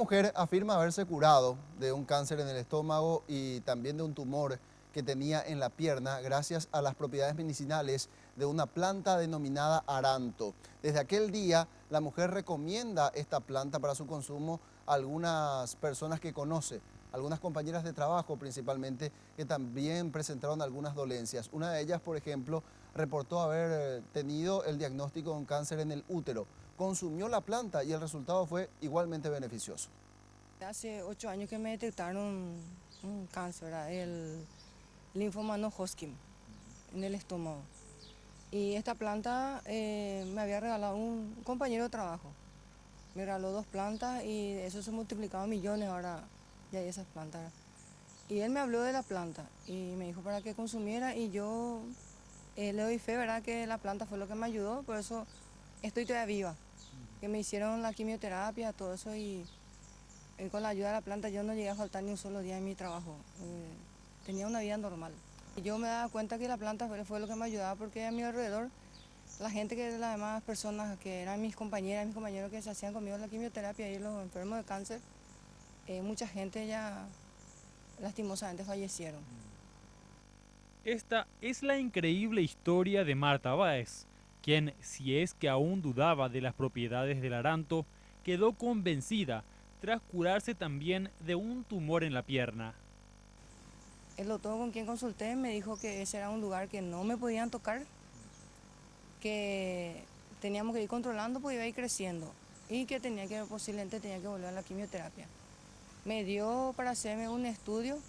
mujer afirma haberse curado de un cáncer en el estómago y también de un tumor que tenía en la pierna gracias a las propiedades medicinales de una planta denominada aranto. Desde aquel día, la mujer recomienda esta planta para su consumo a algunas personas que conoce, algunas compañeras de trabajo principalmente, que también presentaron algunas dolencias. Una de ellas, por ejemplo, reportó haber tenido el diagnóstico de un cáncer en el útero. Consumió la planta y el resultado fue igualmente beneficioso. Hace 8 años que me detectaron un cáncer, ¿verdad? El linfoma no Hodgkin en el estómago. Y esta planta me había regalado un compañero de trabajo. Me regaló 2 plantas y eso se multiplicaba millones ahora, ya hay esas plantas, ¿verdad? Y él me habló de la planta y me dijo para que consumiera y yo le doy fe, ¿verdad? Que la planta fue lo que me ayudó, por eso estoy todavía viva. Que me hicieron la quimioterapia, todo eso y con la ayuda de la planta yo no llegué a faltar ni un solo día en mi trabajo. Tenía una vida normal. Y yo me daba cuenta que la planta fue lo que me ayudaba porque a mi alrededor, la gente que las demás personas que eran mis compañeras, mis compañeros que se hacían conmigo la quimioterapia y los enfermos de cáncer, mucha gente ya lastimosamente fallecieron. Esta es la increíble historia de Marta Báez, quien, si es que aún dudaba de las propiedades del aranto, quedó convencida tras curarse también de un tumor en la pierna. El doctor con quien consulté me dijo que ese era un lugar que no me podían tocar, que teníamos que ir controlando porque iba a ir creciendo y que posiblemente tenía que volver a la quimioterapia. Me dio para hacerme un estudio,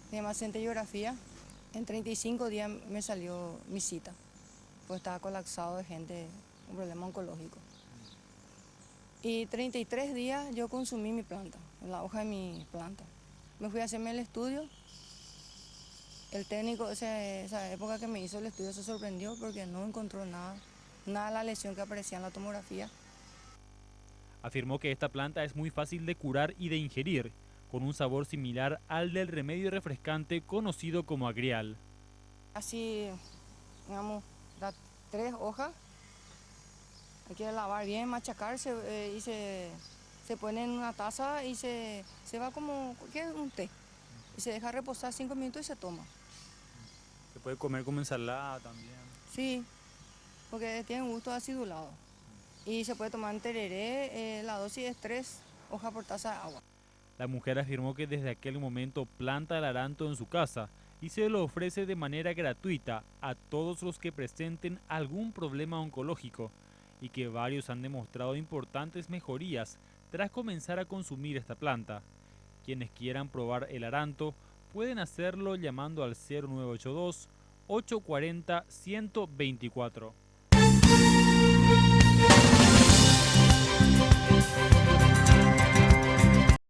se llama centellografía. En 35 días me salió mi cita, pues estaba colapsado de gente con problema oncológico. Y 33 días yo consumí mi planta, la hoja de mi planta. Me fui a hacerme el estudio. El técnico, esa época que me hizo el estudio, se sorprendió porque no encontró nada de la lesión que aparecía en la tomografía. Afirmó que esta planta es muy fácil de curar y de ingerir, con un sabor similar al del remedio refrescante conocido como agrial. Así, digamos, da 3 hojas, hay que lavar bien, machacarse y se pone en una taza y se va como cualquier un té. Y se deja reposar 5 minutos y se toma. Se puede comer como ensalada también. Sí, porque tiene un gusto acidulado. Y se puede tomar en tereré, la dosis es 3 hojas por taza de agua. La mujer afirmó que desde aquel momento planta el aranto en su casa y se lo ofrece de manera gratuita a todos los que presenten algún problema oncológico y que varios han demostrado importantes mejorías tras comenzar a consumir esta planta. Quienes quieran probar el aranto pueden hacerlo llamando al 0982 840 124.